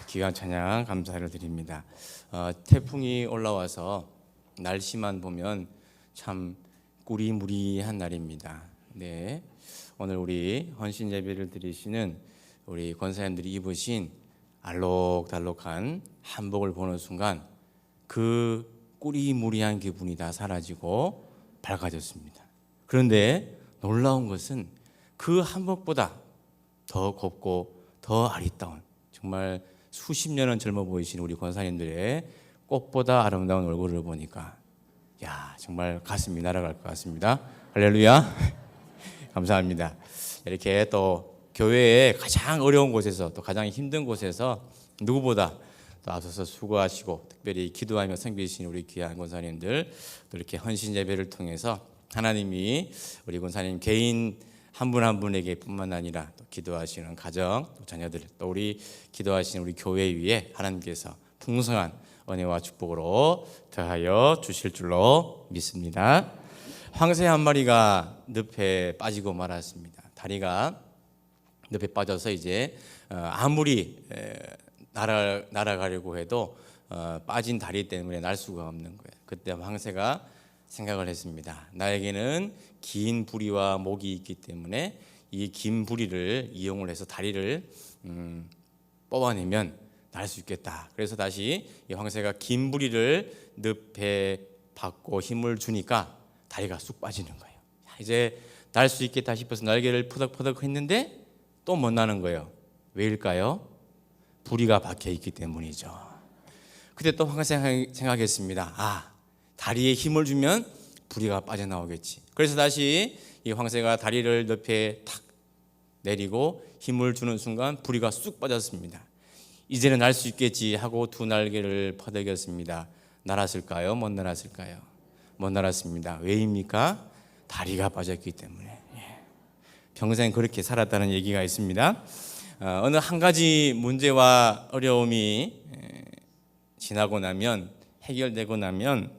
귀한 찬양 감사를 드립니다. 태풍이 올라와서 날씨만 보면 참 꾸리무리한 날입니다. 네, 오늘 우리 헌신 예배를 드리시는 우리 권사님들이 입으신 알록달록한 한복을 보는 순간 그 꾸리무리한 기분이 다 사라지고 밝아졌습니다. 그런데 놀라운 것은 그 한복보다 더 곱고 더 아리따운, 정말 수십 년은 젊어 보이신 우리 권사님들의 꽃보다 아름다운 얼굴을 보니까 정말 가슴이 날아갈 것 같습니다. 할렐루야. 감사합니다. 이렇게 또 교회의 가장 어려운 곳에서, 또 가장 힘든 곳에서 누구보다 또 앞서서 수고하시고 특별히 기도하며 섬기신 우리 귀한 권사님들, 또 이렇게 헌신 예배를 통해서 하나님이 우리 권사님 개인 한 분 한 분에게 뿐만 아니라 또 기도하시는 가정, 또 자녀들, 또 우리 기도하시는 우리 교회 위에 하나님께서 풍성한 은혜와 축복으로 더하여 주실 줄로 믿습니다. 황새 한 마리가 늪에 빠지고 말았습니다. 다리가 늪에 빠져서 이제 아무리 날아가려고 해도 빠진 다리 때문에 날 수가 없는 거예요. 그때 황새가 생각을 했습니다. 나에게는 긴 부리와 목이 있기 때문에 이 긴 부리를 이용을 해서 다리를 뽑아내면 날 수 있겠다. 그래서 다시 이 황새가 긴 부리를 늪에 받고 힘을 주니까 다리가 쑥 빠지는 거예요. 이제 날 수 있겠다 싶어서 날개를 퍼덕퍼덕 했는데 또 못 나는 거예요. 왜일까요? 부리가 박혀 있기 때문이죠. 그때 또 황새가 생각했습니다. 다리에 힘을 주면 부리가 빠져나오겠지. 그래서 다시 이 황새가 다리를 늪에 탁 내리고 힘을 주는 순간 부리가 쑥 빠졌습니다. 이제는 날 수 있겠지 하고 두 날개를 퍼덕였습니다. 날았을까요? 못 날았을까요? 못 날았습니다. 왜입니까? 다리가 빠졌기 때문에. 평생 그렇게 살았다는 얘기가 있습니다. 어느 한 가지 문제와 어려움이 지나고 나면, 해결되고 나면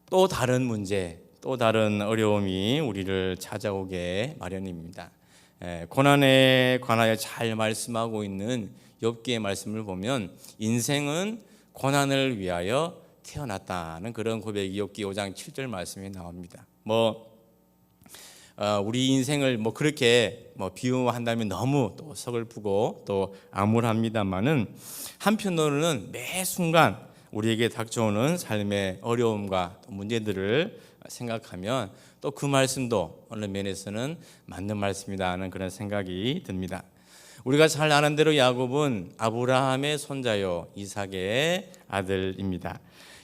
또 다른 문제, 또 다른 어려움이 우리를 찾아오게 마련입니다. 고난에 관하여 잘 말씀하고 있는 욥기의 말씀을 보면 인생은 고난을 위하여 태어났다는 그런 고백이 욥기 5장 7절 말씀에 나옵니다. 우리 인생을 그렇게 비유한다면 너무 또 서글프고 또 암울합니다만은, 한편으로는 매 순간 우리에게 닥쳐오는 삶의 어려움과 문제들을 생각하면 또 그 말씀도 어느 면에서는 맞는 말씀이다 하는 그런 생각이 듭니다. 우리가 잘 아는 대로 야곱은 아브라함의 손자요 이삭의 아들입니다.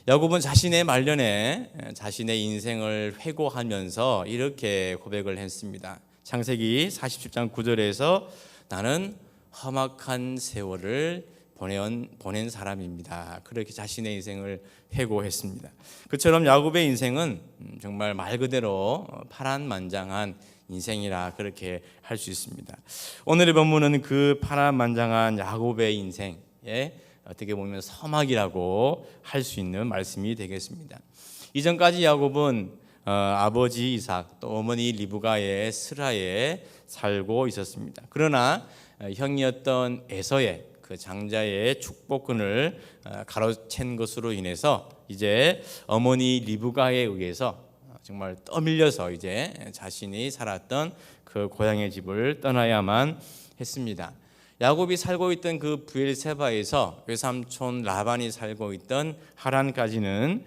야곱은 자신의 말년에 자신의 인생을 회고하면서 이렇게 고백을 했습니다. 창세기 47장 9절에서 나는 험악한 세월을 보낸 사람입니다. 그렇게 자신의 인생을 회고했습니다. 그처럼 야곱의 인생은 정말 말 그대로 파란만장한 인생이라 그렇게 할 수 있습니다. 오늘의 본문은 그 파란만장한 야곱의 인생에 어떻게 보면 서막이라고 할 수 있는 말씀이 되겠습니다. 이전까지 야곱은 아버지 이삭 또 어머니 리브가의 스라에 살고 있었습니다. 그러나 형이었던 에서의 그 장자의 축복권을 가로챈 것으로 인해서 이제 어머니 리브가에 의해서 정말 떠밀려서 이제 자신이 살았던 그 고향의 집을 떠나야만 했습니다. 야곱이 살고 있던 그 브엘세바에서 외삼촌 라반이 살고 있던 하란까지는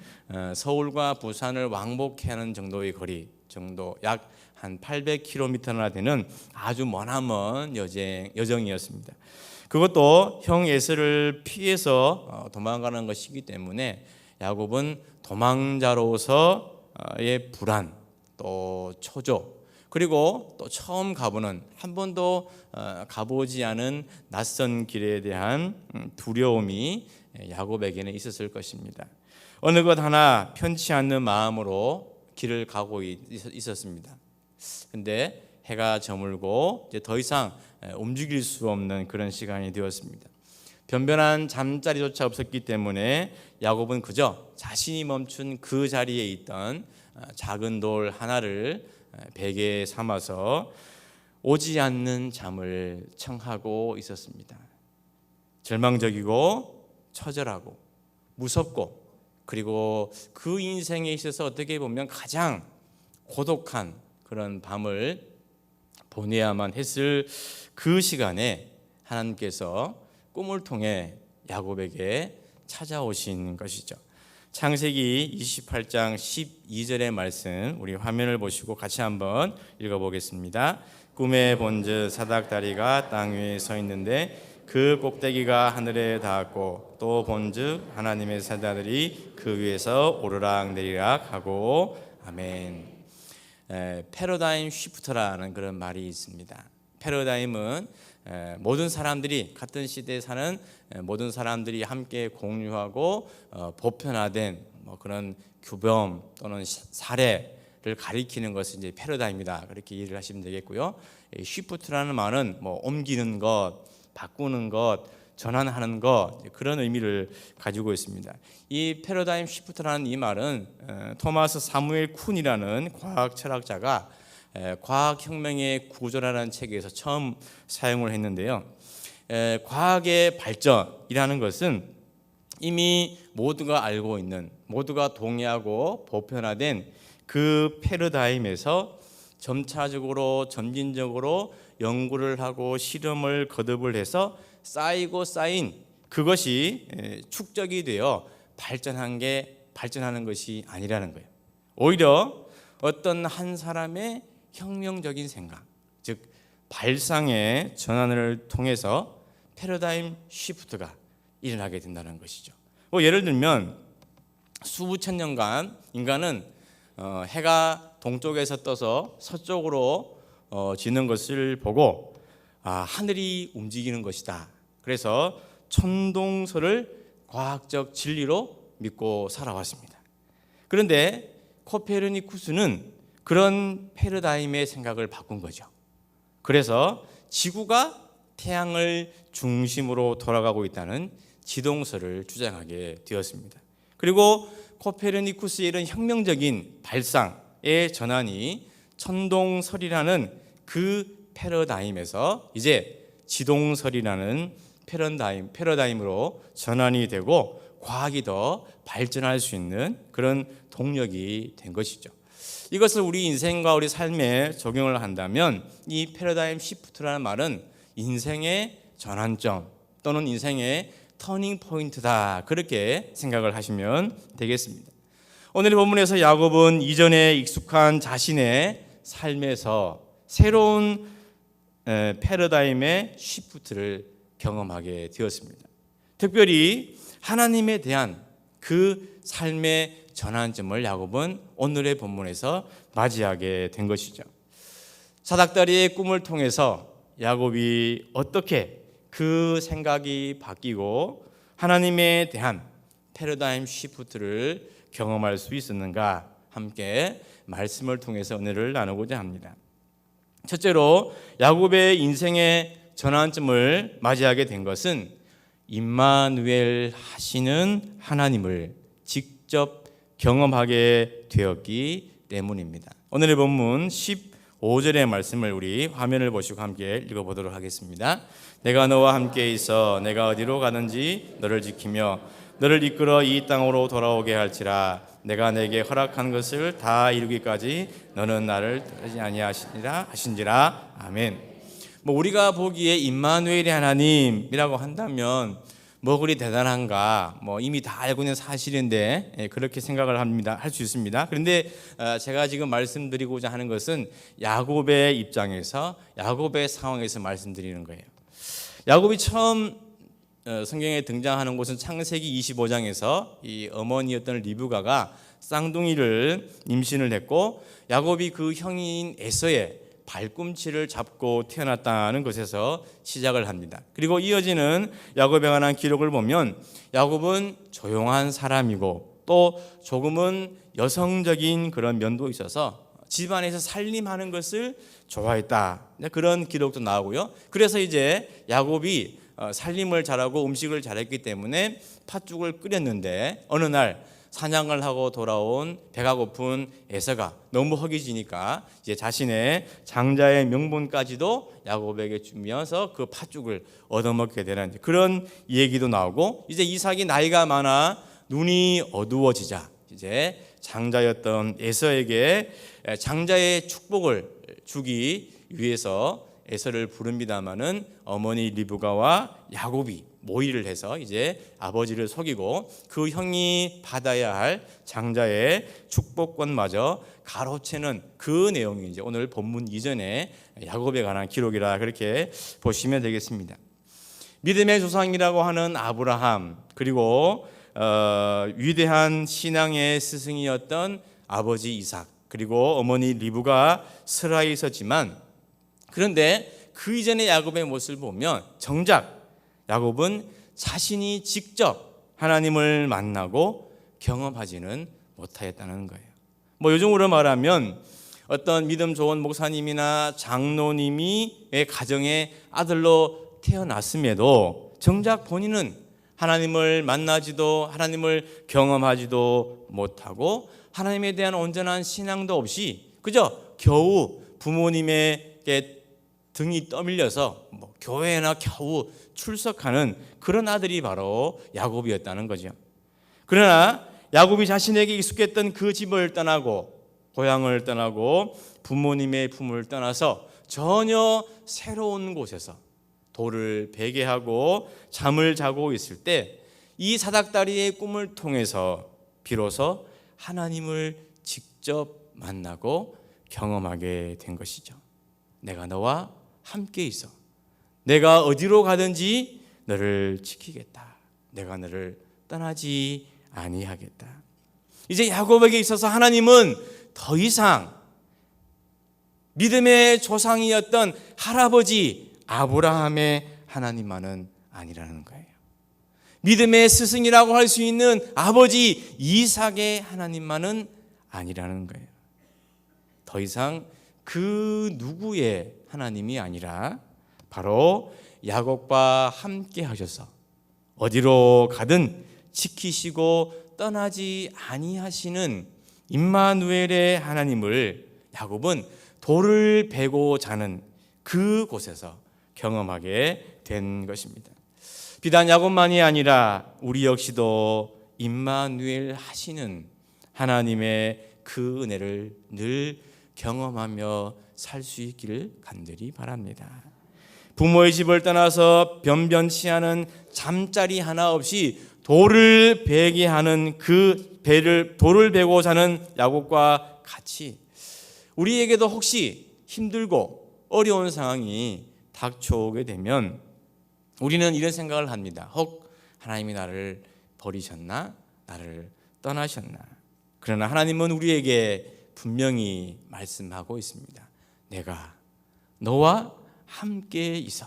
서울과 부산을 왕복해야 하는 정도의 거리 정도, 약 한 800km나 되는 아주 머나먼 여정이었습니다. 그것도 형 에서를 피해서 도망가는 것이기 때문에 야곱은 도망자로서의 불안, 또 초조, 그리고 또 처음 가보는, 한 번도 가보지 않은 낯선 길에 대한 두려움이 야곱에게는 있었을 것입니다. 어느 것 하나 편치 않는 마음으로 길을 가고 있었습니다. 근데 해가 저물고 이제 더 이상 움직일 수 없는 그런 시간이 되었습니다. 변변한 잠자리조차 없었기 때문에 야곱은 그저 자신이 멈춘 그 자리에 있던 작은 돌 하나를 베개 삼아서 오지 않는 잠을 청하고 있었습니다. 절망적이고 처절하고 무섭고, 그리고 그 인생에 있어서 어떻게 보면 가장 고독한 그런 밤을 보내야만 했을 그 시간에 하나님께서 꿈을 통해 야곱에게 찾아오신 것이죠. 창세기 28장 12절의 말씀, 우리 화면을 보시고 같이 한번 읽어보겠습니다. 꿈에 본즉 사닥다리가 땅 위에 서 있는데 그 꼭대기가 하늘에 닿았고, 또 본즉 하나님의 사자들이 그 위에서 오르락 내리락 하고. 아멘. 패러다임 쉬프트라는 그런 말이 있습니다. 패러다임은 모든 사람들이, 같은 시대에 사는 모든 사람들이 함께 공유하고 보편화된 그런 규범 또는 사례를 가리키는 것이 이제 패러다임이다, 그렇게 이해를 하시면 되겠고요. 쉬프트라는 말은 옮기는 것, 바꾸는 것, 전환하는 것, 그런 의미를 가지고 있습니다. 이 패러다임 쉬프트라는 이 말은 토마스 사무엘 쿤이라는 과학 철학자가 과학혁명의 구조라는 책에서 처음 사용을 했는데요. 과학의 발전이라는 것은 이미 모두가 알고 있는, 모두가 동의하고 보편화된 그 패러다임에서 점차적으로 점진적으로 연구를 하고 실험을 거듭을 해서 쌓이고 쌓인 그것이 축적이 되어 발전하는 것이 아니라는 거예요. 오히려 어떤 한 사람의 혁명적인 생각, 즉 발상의 전환을 통해서 패러다임 쉬프트가 일어나게 된다는 것이죠. 예를 들면 수천 년간 인간은 해가 동쪽에서 떠서 서쪽으로 지는 것을 보고 하늘이 움직이는 것이다, 그래서 천동설을 과학적 진리로 믿고 살아왔습니다. 그런데 코페르니쿠스는 그런 패러다임의 생각을 바꾼 거죠. 그래서 지구가 태양을 중심으로 돌아가고 있다는 지동설을 주장하게 되었습니다. 그리고 코페르니쿠스의 이런 혁명적인 발상의 전환이 천동설이라는 그 패러다임에서 이제 지동설이라는 패러다임으로 전환이 되고 과학이 더 발전할 수 있는 그런 동력이 된 것이죠. 이것을 우리 인생과 우리 삶에 적용을 한다면 이 패러다임 시프트라는 말은 인생의 전환점 또는 인생의 터닝 포인트다, 그렇게 생각을 하시면 되겠습니다. 오늘의 본문에서 야곱은 이전에 익숙한 자신의 삶에서 새로운 패러다임의 시프트를 경험하게 되었습니다. 특별히 하나님에 대한 그 삶의 전환점을 야곱은 오늘의 본문에서 맞이하게 된 것이죠. 사닥다리의 꿈을 통해서 야곱이 어떻게 그 생각이 바뀌고 하나님에 대한 패러다임 시프트를 경험할 수 있었는가, 함께 말씀을 통해서 은혜를 나누고자 합니다. 첫째로 야곱의 인생의 전환점을 맞이하게 된 것은 임마누엘 하시는 하나님을 직접 경험하게 되었기 때문입니다. 오늘의 본문 15절의 말씀을 우리 화면을 보시고 함께 읽어보도록 하겠습니다. 내가 너와 함께 있어 내가 어디로 가든지 너를 지키며 너를 이끌어 이 땅으로 돌아오게 할지라. 내가 내게 허락한 것을 다 이루기까지 너는 나를 떠나지 아니하시니라 하신지라. 아멘. 우리가 보기에 임마누엘의 하나님이라고 한다면 그리 대단한가, 이미 다 알고 있는 사실인데 그렇게 생각을 합니다. 할 수 있습니다. 그런데 제가 지금 말씀드리고자 하는 것은 야곱의 입장에서, 야곱의 상황에서 말씀드리는 거예요. 야곱이 처음 성경에 등장하는 곳은 창세기 25장에서 이 어머니였던 리브가가 쌍둥이를 임신을 했고, 야곱이 그 형인 에서의 발꿈치를 잡고 태어났다는 것에서 시작을 합니다. 그리고 이어지는 야곱에 관한 기록을 보면 야곱은 조용한 사람이고 또 조금은 여성적인 그런 면도 있어서 집안에서 살림하는 것을 좋아했다, 그런 기록도 나오고요. 그래서 이제 야곱이 살림을 잘하고 음식을 잘했기 때문에 팥죽을 끓였는데 어느 날 사냥을 하고 돌아온 배가 고픈 에서가 너무 허기지니까 이제 자신의 장자의 명분까지도 야곱에게 주면서 그 팥죽을 얻어먹게 되는 그런 얘기도 나오고, 이제 이삭이 나이가 많아 눈이 어두워지자 이제 장자였던 에서에게 장자의 축복을 주기 위해서 에서를 부릅니다마는 어머니 리브가와 야곱이 모의를 해서 이제 아버지를 속이고 그 형이 받아야 할 장자의 축복권마저 가로채는 그 내용이 이제 오늘 본문 이전에 야곱에 관한 기록이라 그렇게 보시면 되겠습니다. 믿음의 조상이라고 하는 아브라함, 그리고 위대한 신앙의 스승이었던 아버지 이삭, 그리고 어머니 리브가 스라에 있었지만, 그런데 그 이전의 야곱의 모습을 보면 정작 야곱은 자신이 직접 하나님을 만나고 경험하지는 못하였다는 거예요. 뭐 요즘으로 말하면 어떤 믿음 좋은 목사님이나 장로님이 가정의 아들로 태어났음에도 정작 본인은 하나님을 만나지도 하나님을 경험하지도 못하고 하나님에 대한 온전한 신앙도 없이 그저 겨우 부모님에게 등이 떠밀려서 교회나 겨우 출석하는 그런 아들이 바로 야곱이었다는 거죠. 그러나 야곱이 자신에게 익숙했던 그 집을 떠나고 고향을 떠나고 부모님의 품을 떠나서 전혀 새로운 곳에서 돌을 베게 하고 잠을 자고 있을 때 이 사닥다리의 꿈을 통해서 비로소 하나님을 직접 만나고 경험하게 된 것이죠. 내가 너와 함께 있어. 내가 어디로 가든지 너를 지키겠다. 내가 너를 떠나지 아니하겠다. 이제 야곱에게 있어서 하나님은 더 이상 믿음의 조상이었던 할아버지 아브라함의 하나님만은 아니라는 거예요. 믿음의 스승이라고 할 수 있는 아버지 이삭의 하나님만은 아니라는 거예요. 더 이상 그 누구의 하나님이 아니라 바로 야곱과 함께 하셔서 어디로 가든 지키시고 떠나지 아니하시는 임마누엘의 하나님을 야곱은 돌을 베고 자는 그곳에서 경험하게 된 것입니다. 비단 야곱만이 아니라 우리 역시도 임마누엘 하시는 하나님의 그 은혜를 늘 경험하며 살 수 있기를 간절히 바랍니다. 부모의 집을 떠나서 변변치 않은 잠자리 하나 없이 돌을 베게 하는 그 돌을 베고 자는 야곱과 같이 우리에게도 혹시 힘들고 어려운 상황이 닥쳐오게 되면 우리는 이런 생각을 합니다. 혹 하나님이 나를 버리셨나? 나를 떠나셨나? 그러나 하나님은 우리에게 분명히 말씀하고 있습니다. 내가 너와 함께 있어.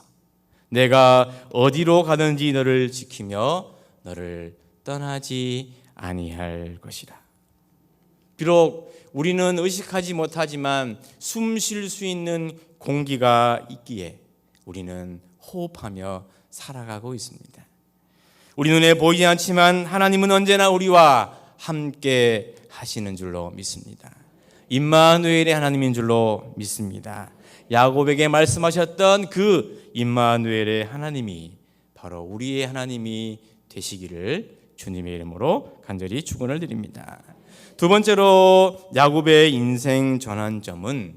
내가 어디로 가든지 너를 지키며 너를 떠나지 아니할 것이라. 비록 우리는 의식하지 못하지만 숨 쉴 수 있는 공기가 있기에 우리는 호흡하며 살아가고 있습니다. 우리 눈에 보이지 않지만 하나님은 언제나 우리와 함께 하시는 줄로 믿습니다. 임마누엘의 하나님인 줄로 믿습니다. 야곱에게 말씀하셨던 그 임마누엘의 하나님이 바로 우리의 하나님이 되시기를 주님의 이름으로 간절히 축원을 드립니다. 두 번째로 야곱의 인생 전환점은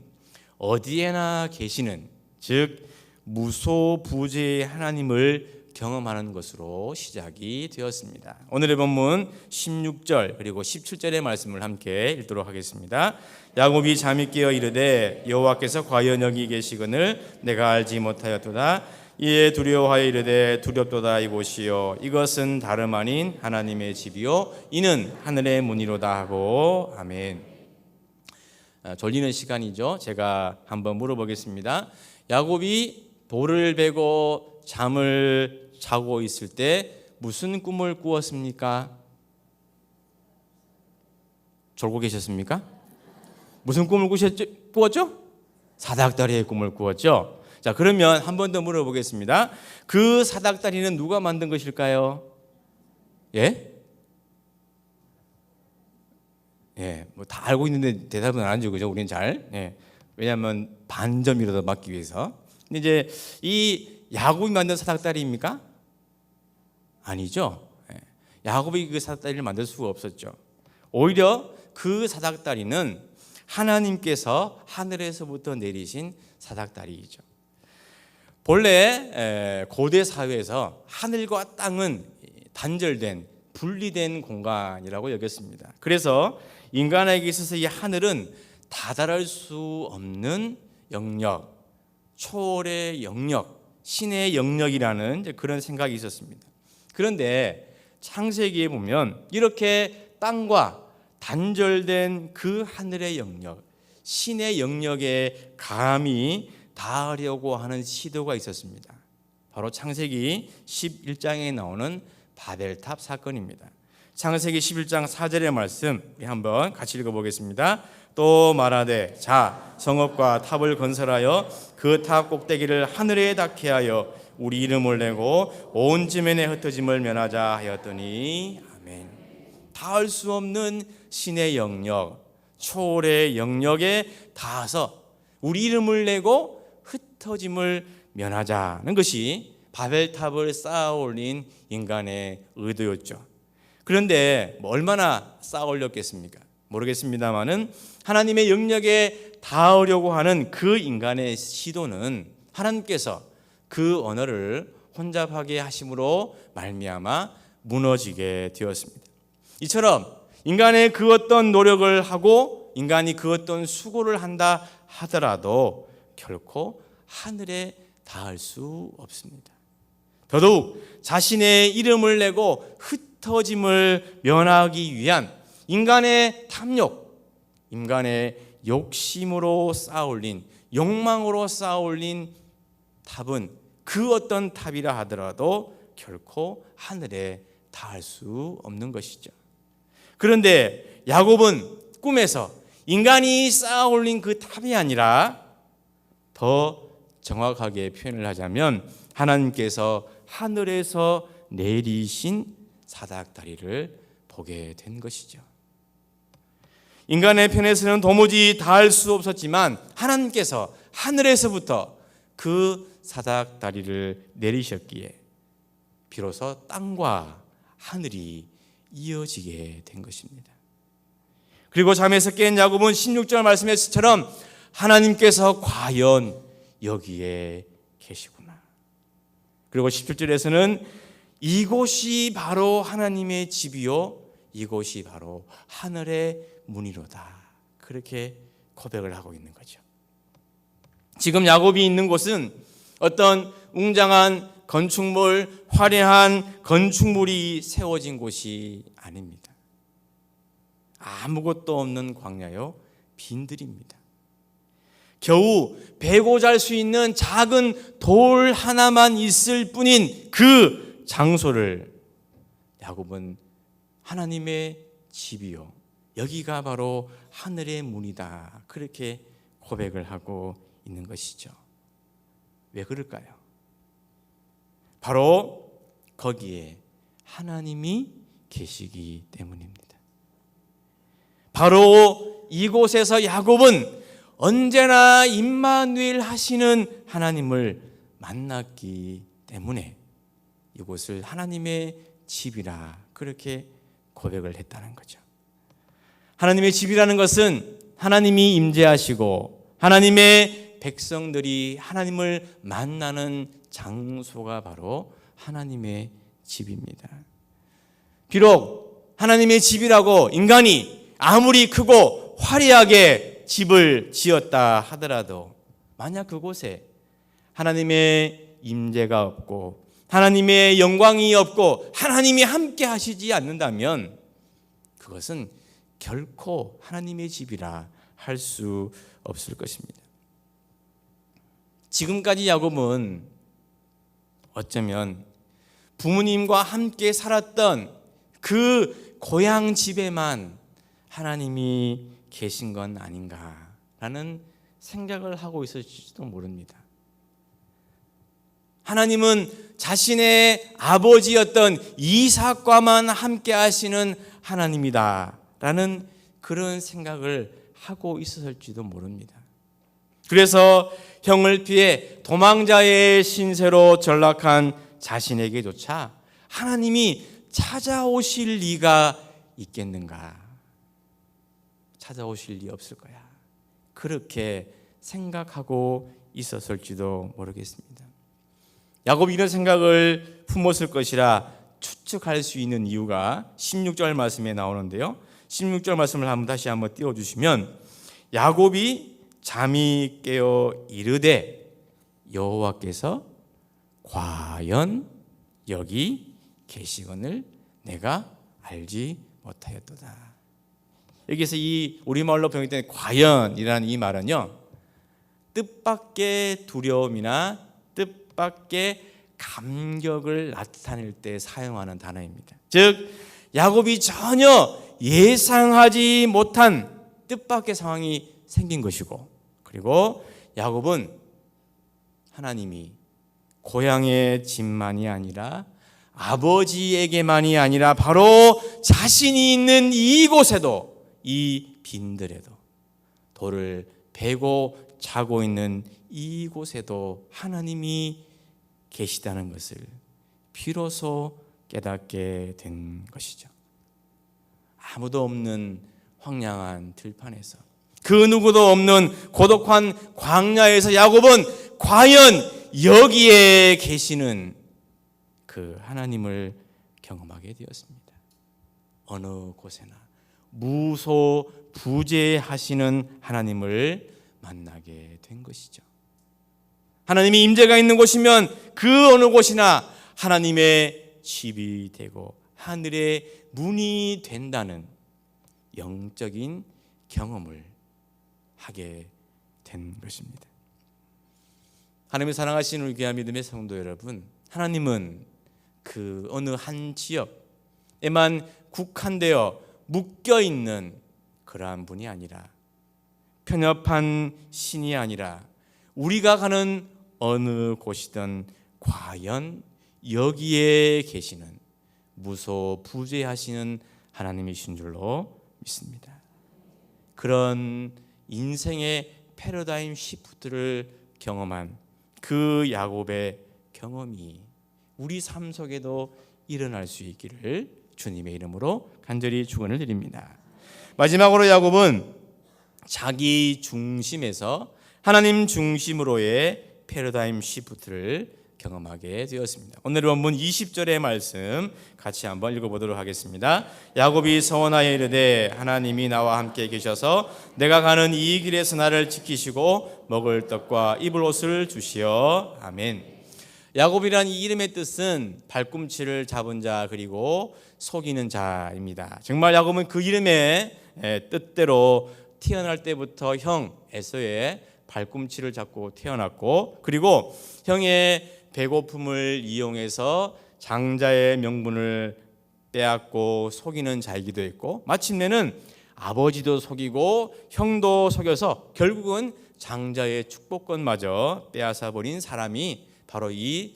어디에나 계시는, 즉 무소부재의 하나님을 경험하는 것으로 시작이 되었습니다. 오늘의 본문 16절 그리고 17절의 말씀을 함께 읽도록 하겠습니다. 야곱이 잠이 깨어 이르되 여호와께서 과연 여기 계시거늘 내가 알지 못하였도다. 이에 두려워하여 이르되 두렵도다 이곳이요 이것은 다름 아닌 하나님의 집이요 이는 하늘의 문이로다 하고 아멘. 졸리는 시간이죠. 제가 한번 물어보겠습니다. 야곱이 돌을 베고 잠을 자고 있을 때 무슨 꿈을 꾸었습니까? 졸고 계셨습니까? 무슨 꿈을 꾸었죠? 사닥다리의 꿈을 꾸었죠. 자, 그러면 한 번 더 물어보겠습니다. 그 사닥다리는 누가 만든 것일까요? 예? 예, 뭐 다 알고 있는데 대답은 안 하죠, 그죠? 우리는 잘. 예, 왜냐하면 반점이라도 맞기 위해서. 근데 이제 이 야곱이 만든 사닥다리입니까? 아니죠. 예, 야곱이 그 사닥다리를 만들 수가 없었죠. 오히려 그 사닥다리는 하나님께서 하늘에서부터 내리신 사닥다리이죠. 본래 고대 사회에서 하늘과 땅은 단절된, 분리된 공간이라고 여겼습니다. 그래서 인간에게 있어서 이 하늘은 다다를 수 없는 영역, 초월의 영역, 신의 영역이라는 그런 생각이 있었습니다. 그런데 창세기에 보면 이렇게 땅과 단절된 그 하늘의 영역, 신의 영역에 감히 닿으려고 하는 시도가 있었습니다. 바로 창세기 11장에 나오는 바벨탑 사건입니다. 창세기 11장 4절의 말씀 우리 한번 같이 읽어보겠습니다. 또 말하되 자 성읍과 탑을 건설하여 그 탑 꼭대기를 하늘에 닿게 하여 우리 이름을 내고 온 지면에 흩어짐을 면하자 하였더니 아멘. 닿을 수 없는 신의 영역, 초월의 영역에 닿아서 우리 이름을 내고 흩어짐을 면하자는 것이 바벨탑을 쌓아 올린 인간의 의도였죠. 그런데 얼마나 쌓아 올렸겠습니까? 모르겠습니다만은 하나님의 영역에 닿으려고 하는 그 인간의 시도는 하나님께서 그 언어를 혼잡하게 하심으로 말미암아 무너지게 되었습니다. 이처럼 인간의 그 어떤 노력을 하고 인간이 그 어떤 수고를 한다 하더라도 결코 하늘에 닿을 수 없습니다. 더더욱 자신의 이름을 내고 흩어짐을 면하기 위한 인간의 탐욕, 인간의 욕심으로 쌓아올린, 욕망으로 쌓아올린 탑은 그 어떤 탑이라 하더라도 결코 하늘에 닿을 수 없는 것이죠. 그런데 야곱은 꿈에서 인간이 쌓아올린 그 탑이 아니라 더 정확하게 표현을 하자면 하나님께서 하늘에서 내리신 사닥다리를 보게 된 것이죠. 인간의 편에서는 도무지 닿을 수 없었지만 하나님께서 하늘에서부터 그 사닥다리를 내리셨기에 비로소 땅과 하늘이 이어지게 된 것입니다. 그리고 잠에서 깬 야곱은 16절 말씀에서처럼 하나님께서 과연 여기에 계시구나. 그리고 17절에서는 이곳이 바로 하나님의 집이요 이곳이 바로 하늘의 문이로다. 그렇게 고백을 하고 있는 거죠. 지금 야곱이 있는 곳은 어떤 웅장한 건축물, 화려한 건축물이 세워진 곳이 아닙니다. 아무것도 없는 광야요 빈들입니다. 겨우 베고 잘 수 있는 작은 돌 하나만 있을 뿐인 그 장소를 야곱은 하나님의 집이요 여기가 바로 하늘의 문이다. 그렇게 고백을 하고 있는 것이죠. 왜 그럴까요? 바로 거기에 하나님이 계시기 때문입니다. 바로 이곳에서 야곱은 언제나 임마누엘 하시는 하나님을 만났기 때문에 이곳을 하나님의 집이라 그렇게 고백을 했다는 거죠. 하나님의 집이라는 것은 하나님이 임재하시고 하나님의 백성들이 하나님을 만나는 장소가 바로 하나님의 집입니다. 비록 하나님의 집이라고 인간이 아무리 크고 화려하게 집을 지었다 하더라도 만약 그곳에 하나님의 임재가 없고 하나님의 영광이 없고 하나님이 함께 하시지 않는다면 그것은 결코 하나님의 집이라 할 수 없을 것입니다. 지금까지 야곱은 어쩌면 부모님과 함께 살았던 그 고향 집에만 하나님이 계신 건 아닌가라는 생각을 하고 있을지도 모릅니다. 하나님은 자신의 아버지였던 이삭과만 함께 하시는 하나님이다라는 그런 생각을 하고 있었을지도 모릅니다. 그래서 형을 피해 도망자의 신세로 전락한 자신에게조차 하나님이 찾아오실 리가 있겠는가? 찾아오실 리 없을 거야. 그렇게 생각하고 있었을지도 모르겠습니다. 야곱이 이런 생각을 품었을 것이라 추측할 수 있는 이유가 16절 말씀에 나오는데요. 16절 말씀을 다시 한번 띄워주시면, 야곱이 잠이 깨어 이르되 여호와께서 과연 여기 계시거늘 내가 알지 못하였도다. 여기서 이 우리말로 번역된 과연이라는 이 말은요, 뜻밖의 두려움이나 뜻밖의 감격을 나타낼 때 사용하는 단어입니다. 즉 야곱이 전혀 예상하지 못한 뜻밖의 상황이 생긴 것이고, 그리고 야곱은 하나님이 고향의 집만이 아니라 아버지에게만이 아니라 바로 자신이 있는 이곳에도, 이 빈들에도, 돌을 베고 자고 있는 이곳에도 하나님이 계시다는 것을 비로소 깨닫게 된 것이죠. 아무도 없는 황량한 들판에서, 그 누구도 없는 고독한 광야에서 야곱은 과연 여기에 계시는 그 하나님을 경험하게 되었습니다. 어느 곳에나 무소부재하시는 하나님을 만나게 된 것이죠. 하나님이 임재가 있는 곳이면 그 어느 곳이나 하나님의 집이 되고 하늘의 문이 된다는 영적인 경험을 하게 된 것입니다. 하나님을 사랑하시는 우리 귀한 믿음의 성도 여러분, 하나님은 그 어느 한 지역에만 국한되어 묶여있는 그러한 분이 아니라, 편협한 신이 아니라 우리가 가는 어느 곳이든 과연 여기에 계시는 무소부재하시는 하나님이신 줄로 믿습니다. 그런 인생의 패러다임 시프트를 경험한 그 야곱의 경험이 우리 삶 속에도 일어날 수 있기를 주님의 이름으로 간절히 축원을 드립니다. 마지막으로 야곱은 자기 중심에서 하나님 중심으로의 패러다임 시프트를 경험하게 되었습니다. 오늘 본문 20절의 말씀 같이 한번 읽어보도록 하겠습니다. 야곱이 서원하여 이르되 하나님이 나와 함께 계셔서 내가 가는 이 길에서 나를 지키시고 먹을 떡과 입을 옷을 주시어 아멘. 야곱이란 이 이름의 뜻은 발꿈치를 잡은 자, 그리고 속이는 자입니다. 정말 야곱은 그 이름의 뜻대로 태어날 때부터 형 에서의 발꿈치를 잡고 태어났고, 그리고 형의 배고픔을 이용해서 장자의 명분을 빼앗고 속이는 자이기도 했고, 마침내는 아버지도 속이고 형도 속여서 결국은 장자의 축복권마저 빼앗아 버린 사람이 바로 이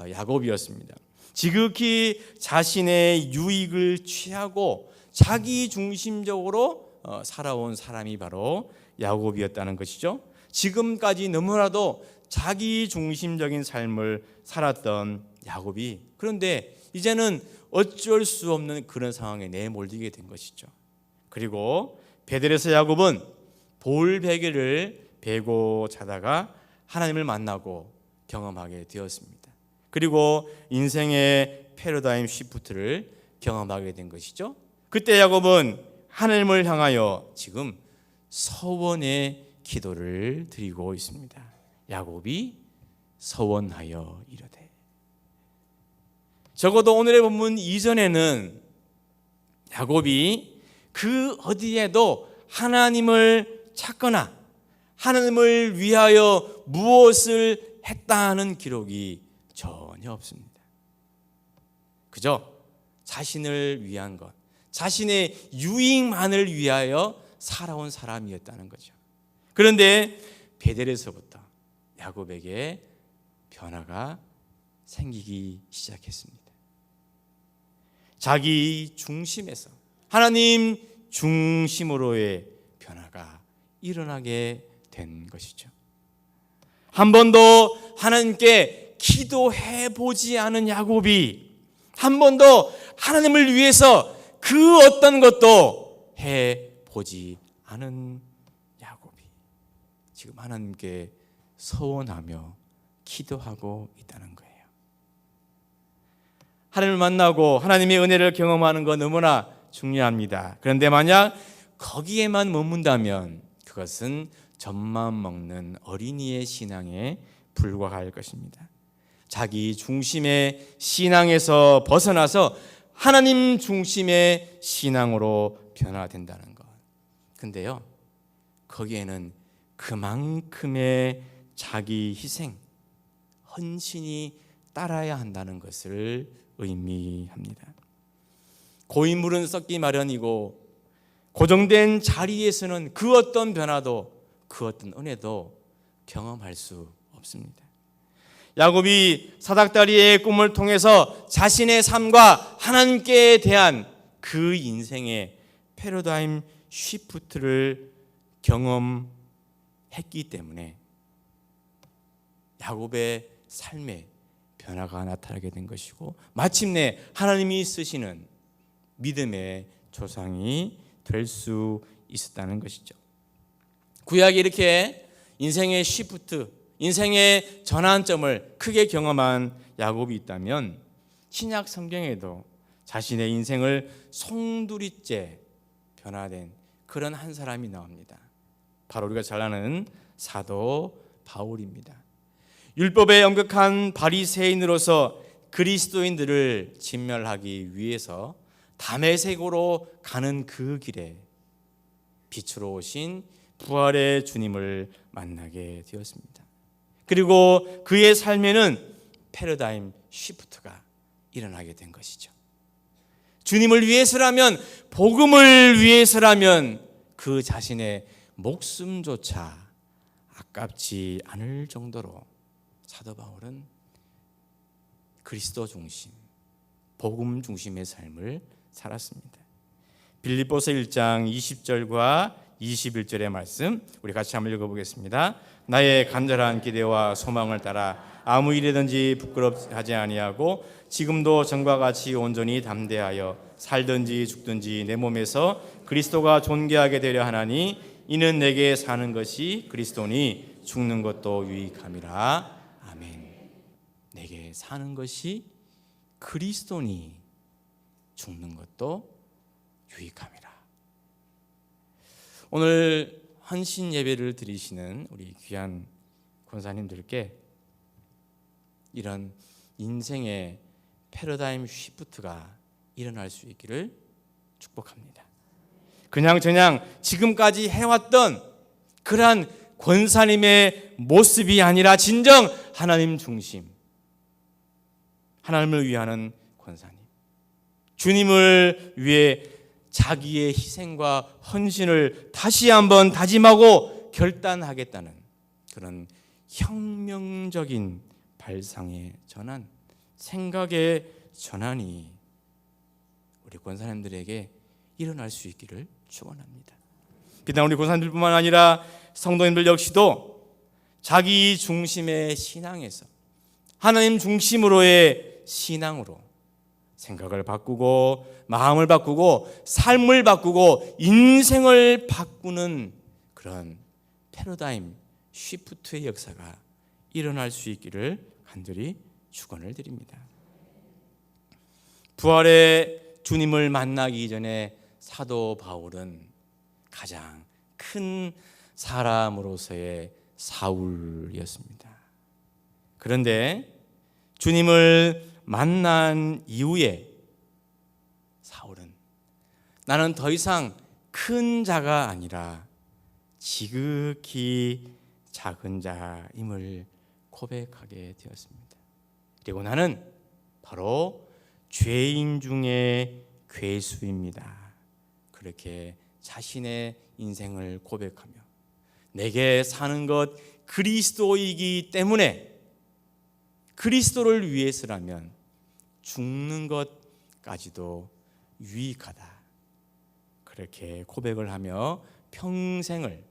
야곱이었습니다. 지극히 자신의 유익을 취하고 자기 중심적으로 살아온 사람이 바로 야곱이었다는 것이죠. 지금까지 너무나도 자기 중심적인 삶을 살았던 야곱이, 그런데 이제는 어쩔 수 없는 그런 상황에 내몰리게 된 것이죠. 그리고 베델에서 야곱은 볼베개를 베고 자다가 하나님을 만나고 경험하게 되었습니다. 그리고 인생의 패러다임 시프트를 경험하게 된 것이죠. 그때 야곱은 하나님을 향하여 지금 서원의 기도를 드리고 있습니다. 야곱이 서원하여 이르되, 적어도 오늘의 본문 이전에는 야곱이 그 어디에도 하나님을 찾거나 하나님을 위하여 무엇을 했다는 기록이 전혀 없습니다. 그저 자신을 위한 것, 자신의 유익만을 위하여 살아온 사람이었다는 거죠. 그런데 베델에서부터 야곱에게 변화가 생기기 시작했습니다. 자기 중심에서 하나님 중심으로의 변화가 일어나게 된 것이죠. 한 번도 하나님께 기도해 보지 않은 야곱이 한 번도 하나님을 위해서 그 어떤 것도 해 보지 않은 야곱이 지금 하나님께 서원하며 기도하고 있다는 거예요. 하나님을 만나고 하나님의 은혜를 경험하는 건 너무나 중요합니다. 그런데 만약 거기에만 머문다면 그것은 젖만 먹는 어린이의 신앙에 불과할 것입니다. 자기 중심의 신앙에서 벗어나서 하나님 중심의 신앙으로 변화된다는 것. 근데요, 거기에는 그만큼의 자기 희생, 헌신이 따라야 한다는 것을 의미합니다. 고인물은 썩기 마련이고 고정된 자리에서는 그 어떤 변화도 그 어떤 은혜도 경험할 수 없습니다. 야곱이 사닥다리의 꿈을 통해서 자신의 삶과 하나님께 대한 그 인생의 패러다임 쉬프트를 경험했기 때문에 야곱의 삶에 변화가 나타나게 된 것이고 마침내 하나님이 쓰시는 믿음의 조상이 될 수 있었다는 것이죠. 구약이 이렇게 인생의 쉬프트, 인생의 전환점을 크게 경험한 야곱이 있다면 신약 성경에도 자신의 인생을 송두리째 변화된 그런 한 사람이 나옵니다. 바로 우리가 잘 아는 사도 바울입니다. 율법에 엄격한 바리새인으로서 그리스도인들을 진멸하기 위해서 다메섹으로 가는 그 길에 빛으로 오신 부활의 주님을 만나게 되었습니다. 그리고 그의 삶에는 패러다임 쉬프트가 일어나게 된 것이죠. 주님을 위해서라면, 복음을 위해서라면 그 자신의 목숨조차 아깝지 않을 정도로 사도 바울은 그리스도 중심, 복음 중심의 삶을 살았습니다. 빌립보서 1장 20절과 21절의 말씀 우리 같이 한번 읽어보겠습니다. 나의 간절한 기대와 소망을 따라 아무 일이든지 부끄럽지 아니하고 지금도 전과 같이 온전히 담대하여 살든지 죽든지 내 몸에서 그리스도가 존귀하게 되려 하나니 이는 내게 사는 것이 그리스도니 죽는 것도 유익함이라. 아멘. 내게 사는 것이 그리스도니 죽는 것도 유익함이라. 오늘 헌신 예배를 드리시는 우리 귀한 권사님들께 이런 인생의 패러다임 쉬프트가 일어날 수 있기를 축복합니다. 그냥 지금까지 해왔던 그러한 권사님의 모습이 아니라 진정 하나님 중심, 하나님을 위하는 권사님, 주님을 위해 자기의 희생과 헌신을 다시 한번 다짐하고 결단하겠다는 그런 혁명적인 발상의 전환, 생각의 전환이 우리 권사님들에게 일어날 수 있기를 축원합니다. 비단 우리 권사님들뿐만 아니라 성도님들 역시도 자기 중심의 신앙에서 하나님 중심으로의 신앙으로 생각을 바꾸고 마음을 바꾸고 삶을 바꾸고 인생을 바꾸는 그런 패러다임 쉬프트의 역사가 일어날 수 있기를 간절히 축원을 드립니다. 부활의 주님을 만나기 전에 사도 바울은 가장 큰 사람으로서의 사울이었습니다. 그런데 주님을 만난 이후에 사울은 나는 더 이상 큰 자가 아니라 지극히 작은 자임을 고백하게 되었습니다. 그리고 나는 바로 죄인 중에 괴수입니다. 그렇게 자신의 인생을 고백하며 내게 사는 것 그리스도이기 때문에 그리스도를 위해서라면 죽는 것까지도 유익하다. 그렇게 고백을 하며 평생을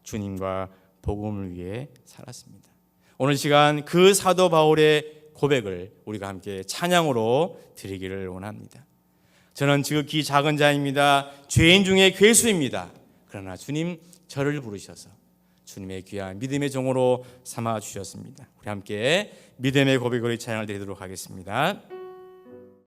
주님과 복음을 위해 살았습니다. 오늘 시간 그 사도 바울의 고백을 우리가 함께 찬양으로 드리기를 원합니다. 저는 지극히 작은 자입니다. 죄인 중에 괴수입니다. 그러나 주님 저를 부르셔서 주님의 귀한 믿음의 종으로 삼아 주셨습니다. 우리 함께 믿음의 고백으로 찬양을 드리도록 하겠습니다.